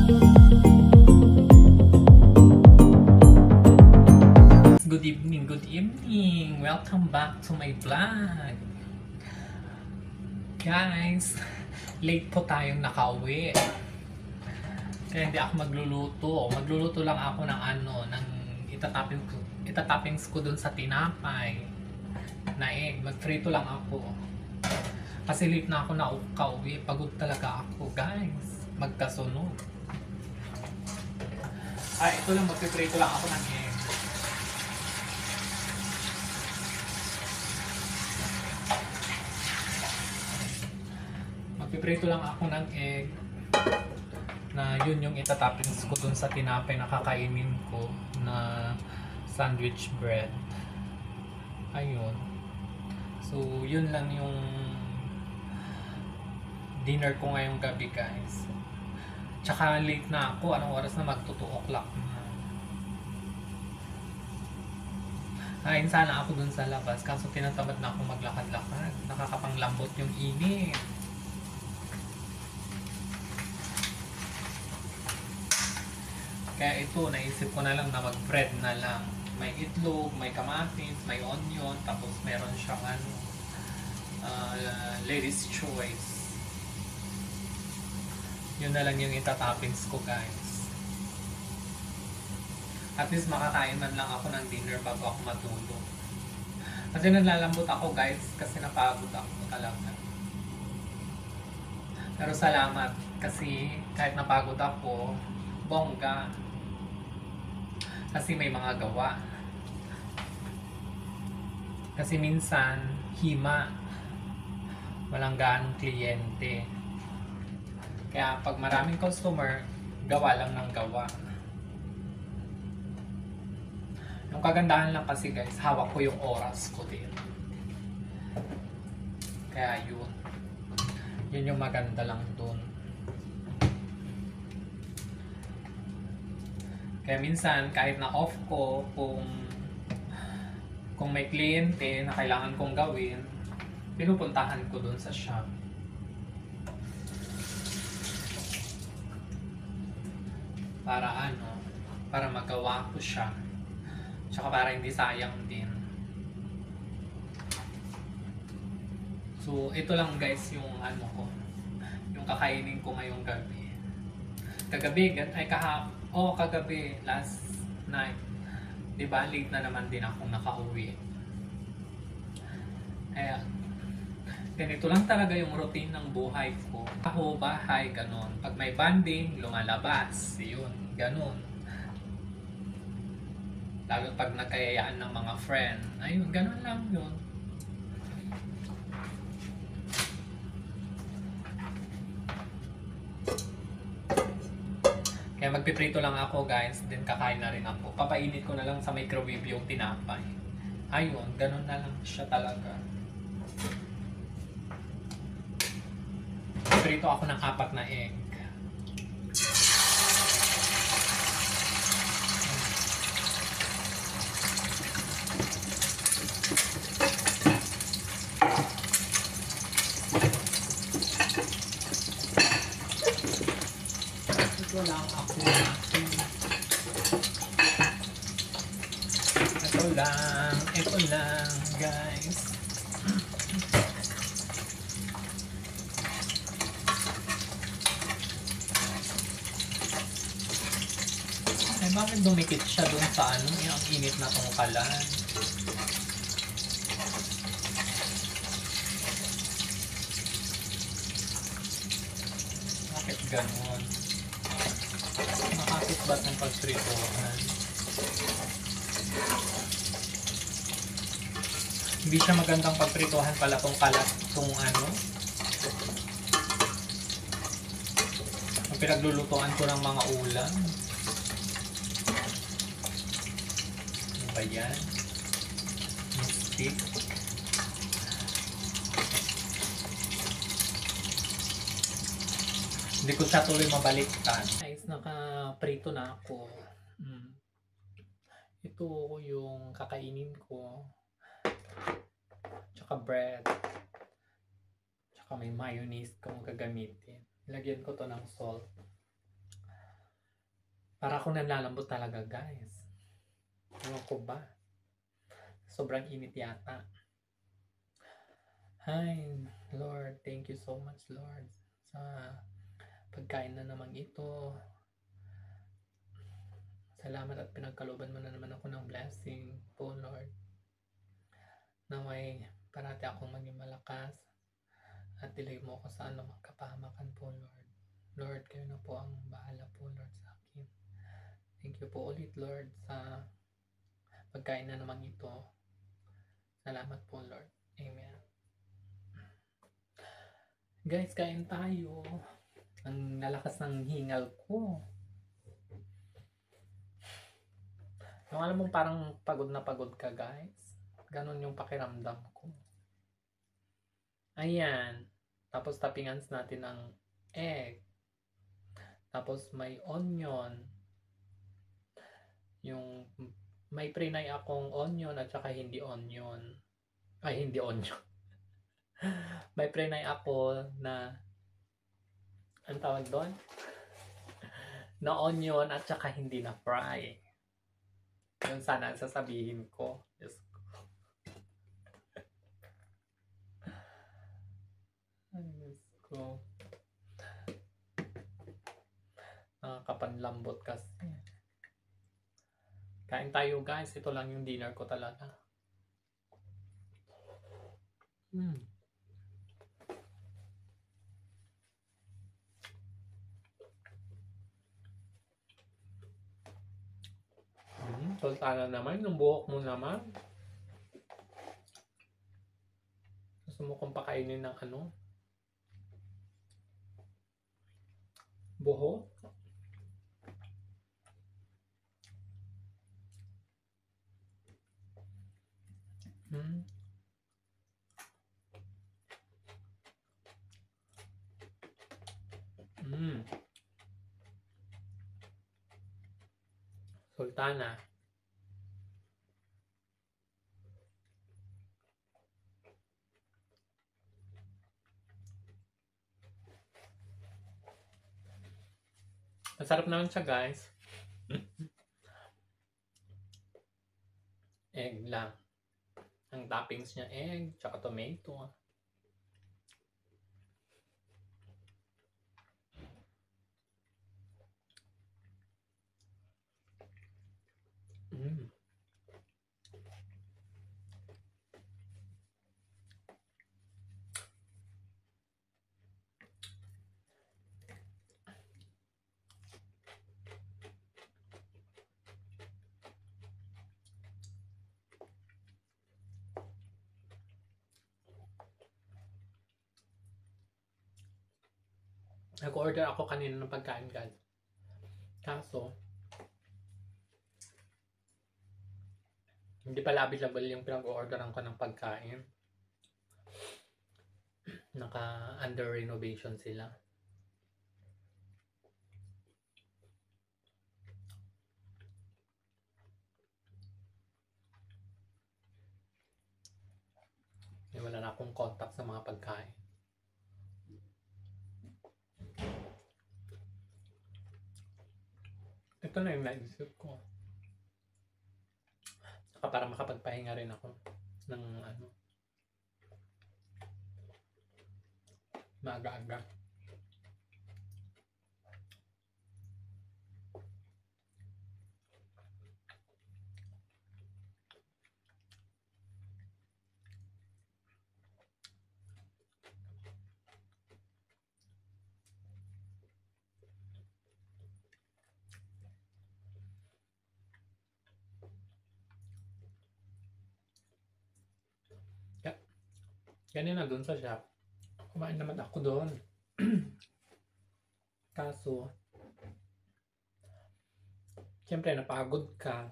Good evening! Welcome back to my vlog! Guys, late po tayong nakauwi. Kaya hindi ako magluluto. Magluluto lang ako ng ng itatappings ko dun sa tinapay na egg. Magfrito lang ako. Kasi late na ako nakauwi. Pagod talaga ako, guys. Magkasunod. Ito lang, magpiprito lang ako ng egg. Magpiprito lang ako ng egg na yun yung itatappings ko dun sa tinapay na kakainin ko na sandwich bread. Ayun. So, yun lang yung dinner ko ngayong gabi, guys. Tsaka late na ako. Anong oras na? Magto 2 o'clock na. Kain sana ako dun sa labas. Kaso tinatamad na ako maglakad-lakad. Nakakapanglambot yung init. Kaya ito, naisip ko na lang na mag-bread na lang. May itlog, may kamatis, may onion, tapos meron siyang lady's choice. Yun na lang yung itatappings ko, guys. At least makakain man lang ako ng dinner bago ako matulog. Kasi nalalambot ako, guys, kasi napagod ako talaga. Pero salamat kasi kahit napagod ako, bongga. Kasi may mga gawa. Kasi minsan, hima. Walang ganong kliyente. Kaya pag maraming customer, gawa lang ng gawa. Yung kagandahan lang kasi, guys, hawak ko yung oras ko din. Kaya yun. Yun yung maganda lang dun. Kaya minsan, kahit na off ko, kung may kliyente na kailangan kong gawin, pinupuntahan ko dun sa shop. Para magawa ko siya. Tsaka para hindi sayang din. So, ito lang, guys, yung yung kakainin ko ngayong gabi. Kagabi, kagabi, last night. Diba, late na naman din akong nakauwi. Kaya, ganito lang talaga yung routine ng buhay ko. Ako, bahay, ganon. Pag may banding, lumalabas. Yun, ganon. Lalo pag nagkayayaan ng mga friend. Ayun, ganon lang yun. Kaya magpiprito lang ako, guys, then kakain na rin ako. Papainit ko na lang sa microwave yung tinapay. Ayun, ganun na lang siya talaga. Prito ako ng 4 na egg. Ito lang ako. Ito lang, guys. Ay, bakit dumikit siya dun sa yung init na tungkalan? Bakit ganon? Makakit ba't ng pagpritohan? Hindi siya magandang pagpritohan pala tong kalat, tong ang pinaglulutuan ko ng mga ulam. Ano ba yan? Stick. Hindi ko siya tuloy mabaliktad. Guys, naka-prito na ako. Ito yung kakainin ko. Tsaka bread. Tsaka may mayonnaise kung gagamitin. Ilagyan ko to ng salt. Para akong nanlalambot talaga, guys. Ewan ko ba? Sobrang init yata. Hi, Lord. Thank you so much, Lord, sa pagkain na naman ito. Salamat at pinagkalooban mo na naman ako ng blessing po, Lord. Naway parati akong maging malakas at ilay mo ako sa anumang kapahamakan po, Lord. Lord, kayo na po ang bahala po, Lord, sa akin. Thank you po ulit, Lord, sa pagkain na naman ito. Salamat po, Lord. Amen. Guys, kain tayo. Ang lalakas ng hingal ko. Yung alam mong parang pagod na pagod ka, guys. Ganon yung pakiramdam ko. Ayan. Tapos tapingans natin ng egg. Tapos may onion. Yung may prinay akong onion at saka hindi onion. Ay, hindi onion. May prinay ako na ang tawag doon? Na onion at saka hindi na fry. Yun sana ang sasabihin ko. Diyos ko. Ay, Diyos ko. Nakakapanlambot kasi. Kain tayo, guys. Ito lang yung dinner ko talaga. Sultana naman, yung buhok mo naman. Gusto mo kong pakainin ng ano? Buhok? Sultana. Masarap naman siya, guys. Egg lang. Ang toppings niya, egg, tsaka tomato. Nag-order ako kanina ng pagkain, guys. Kaso, hindi pala available yung pinag-orderan ko ng pagkain. Naka-under renovation sila. Wala na akong contact sa mga pagkain. Ito na yung naisip ko. Saka para makapagpahinga rin ako ng ano, maaga-aga. Ganyan na dun sa shop. Kumain naman ako doon. Kaso, siyempre napagod ka.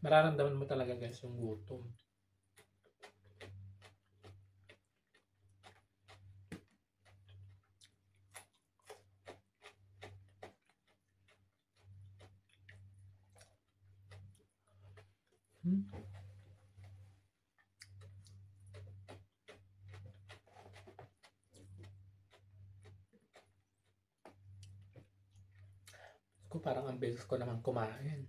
Mararamdaman mo talaga, guys, yung gutom. Ko parang ang bilis ko naman kumain.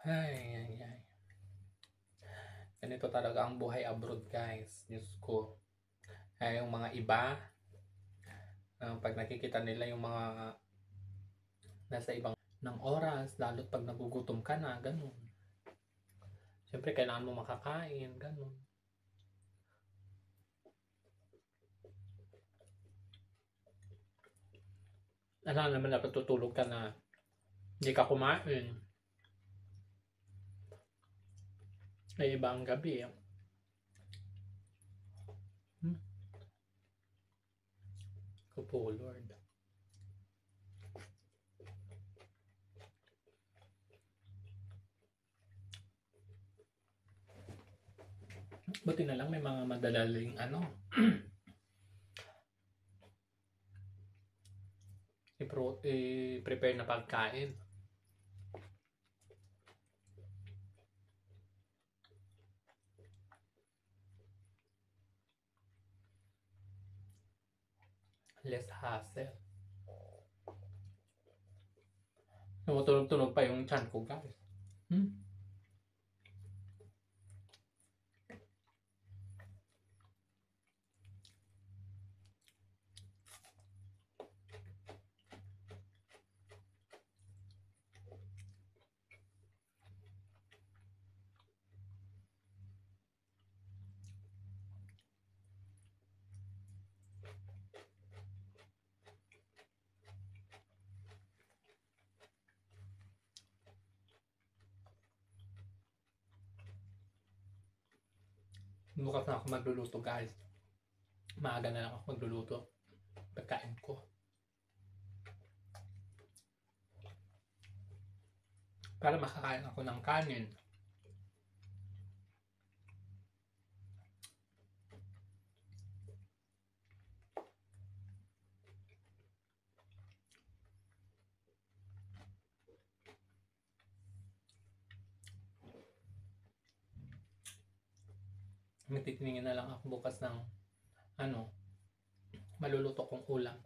Ay. Ganito talaga ang buhay abroad, guys. Diyos ko. Kaya yung mga iba, pag nakikita nila yung mga nasa ibang ng oras, lalo't pag nagugutom ka na, ganun. Siyempre, kailangan mo makakain, ganun. Alam naman na patutulog ka na, hindi ka kumain. Ay iba ang gabi. Ko po, Lord. Buti na lang may mga madalaling i-prepare na pagkain. Less hassle. Tumutunog-tunog pa yung chan ko, guys. Bukas na ako magluluto, guys. Maaga na lang ako magluluto. Pagkain ko. Para makakain ako ng kanin. Magtitingin na lang ako bukas ng maluluto kong ulam.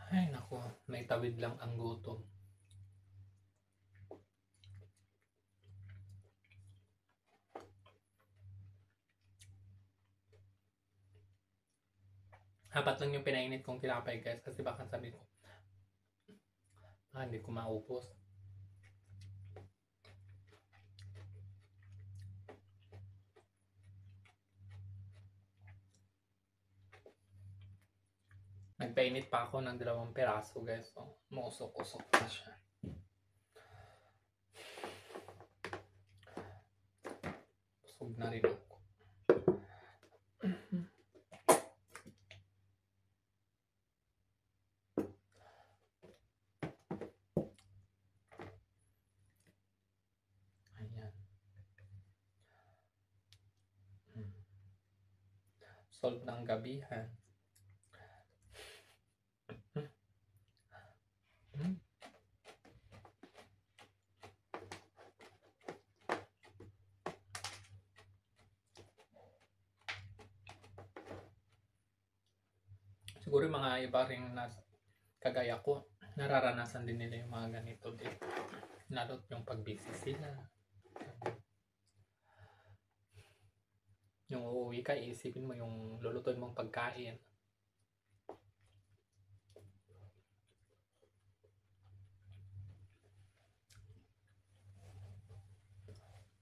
Ay nako, may tawid lang ang gutom. Apat lang yung pinainit kong tinapay, guys, kasi baka sabi ko hindi ko maupos. Nagpainit pa ako ng 2 piraso, guys. So, mausok-usok na siya. Usog na rin ako. Ayan. Solve na ang gabihan. Siguro yung mga iba rin kagaya ko, nararanasan din nila yung mga ganito din. Lalo't yung pag-busy sila. Yung uuwi ka, iisipin mo yung lulutuin mong pagkain.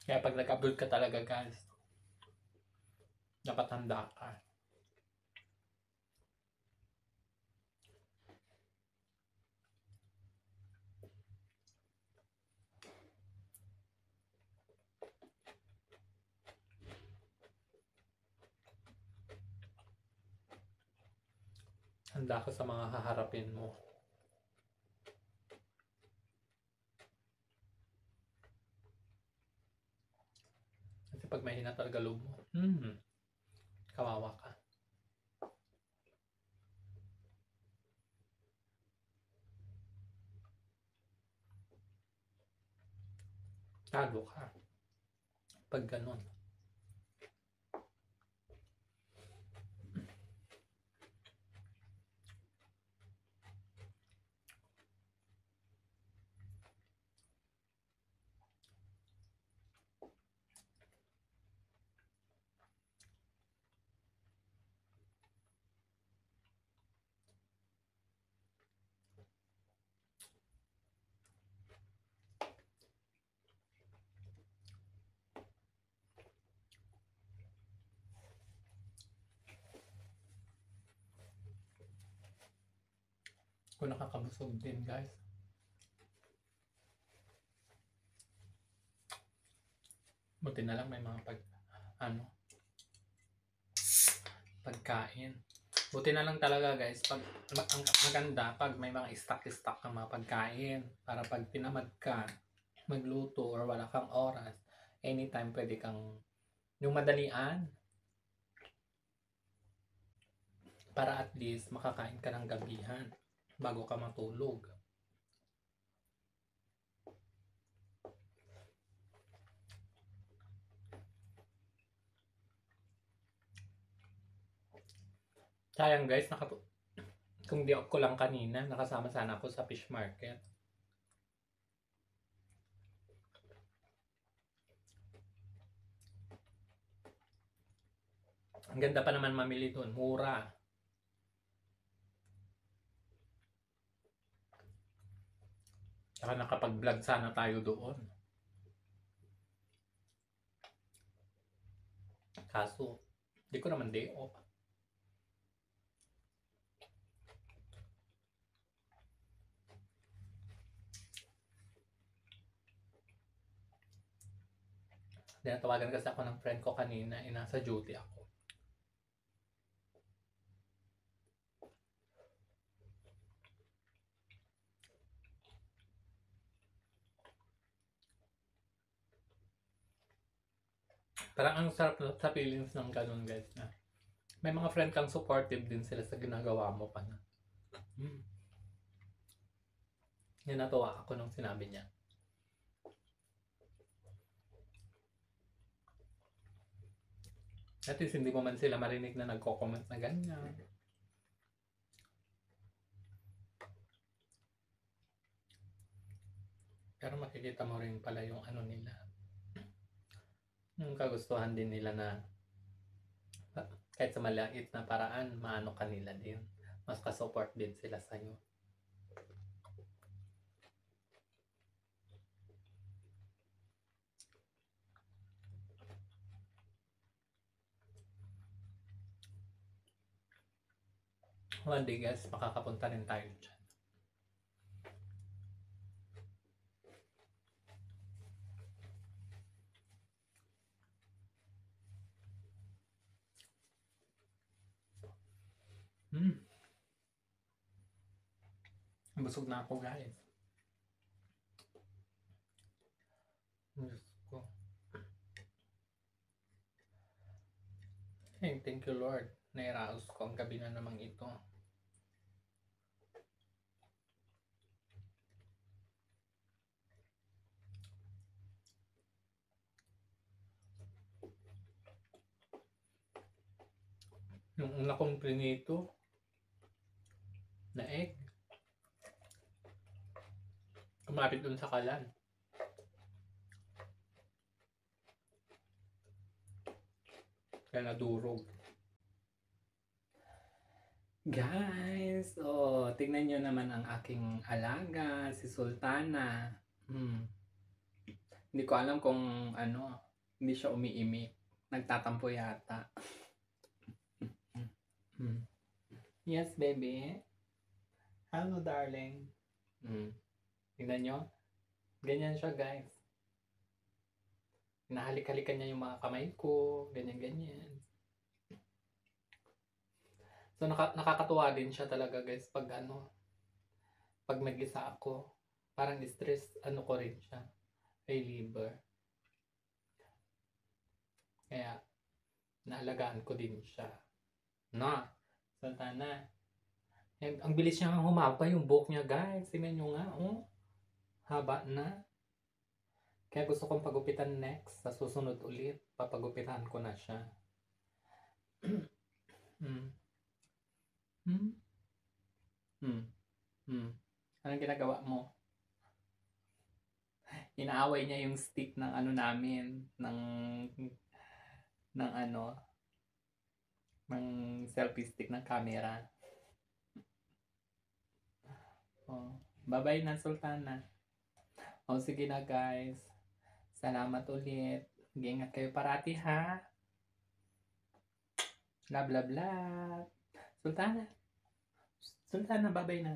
Kaya pag nag-upload ka talaga, guys, dapat handa ka. Handa ka sa mga haharapin mo. Kasi pag mahina talaga loob mo. Kawawa ka. Talo ka. Pag ganon. Kung nakakabusog din, guys. Buti na lang may mga pagkain. Buti na lang talaga, guys, pag ang maganda pag may mga stock ng mga pagkain para pag tinamad ka magluto or wala kang oras, anytime pwede kang yung madalian para at least makakain ka ng gabihan bago ka matulog. Sayang, guys, kung di ako lang kanina, nakasama sana ako sa fish market. Ang ganda pa naman mamili doon, mura. Saka nakapag-vlog sana tayo doon. Kaso, di ko naman day off. Tinatawagan kasi ako ng friend ko kanina, nasa duty ako. Parang ang sarap sa feelings ng ganun, guys, na may mga friend kang supportive din sila sa ginagawa mo pa na. Yan, natuwa ako nung sinabi niya. At least hindi mo man sila marinig na nagko-comment na ganyan. Pero makikita mo rin pala yung ano nila. Yung kagustuhan din nila na kahit sa maliit na paraan, maano kanila din. Mas ka-support din sila sa'yo. One day, guys, makakapunta rin tayo dyan. Busog na ako, guys. Diyos ko. Hey, thank you, Lord. Nairaos ko ang gabi na namang ito. Yung una kong prinito na egg, kumapit dun sa kalan. Kaya nadurog. Guys, tingnan nyo naman ang aking alaga, si Sultana. Hindi ko alam kung hindi siya umiimik. Nagtatampo yata. Yes, baby. Hello, darling. Tingnan nyo. Ganyan siya, guys. Nahalik-halikan niya yung mga kamay ko. Ganyan-ganyan. So, nakakatuwa din siya talaga, guys, pag mag-isa ako. Parang stress, ko rin siya. Reliever. Kaya, naalagaan ko din siya. No? Sultana. And, ang bilis niya humaba yung buhok niya, guys. Tingnan nyo nga, oh. Haba na. Kaya gusto kong pagupitan next. Sa susunod ulit, papagupitan ko na siya. Hmm. Hmm? Hmm. Hmm. Anong ginagawa mo? Inaaway niya yung stick ng ano namin, ng ano, ng selfie stick ng camera. Oh, bye-bye na, Sultana. Oh, sige na, guys. Salamat ulit. Ingat kayo parati, ha? Love, love, love. Sultana. Sultana, bye-bye na.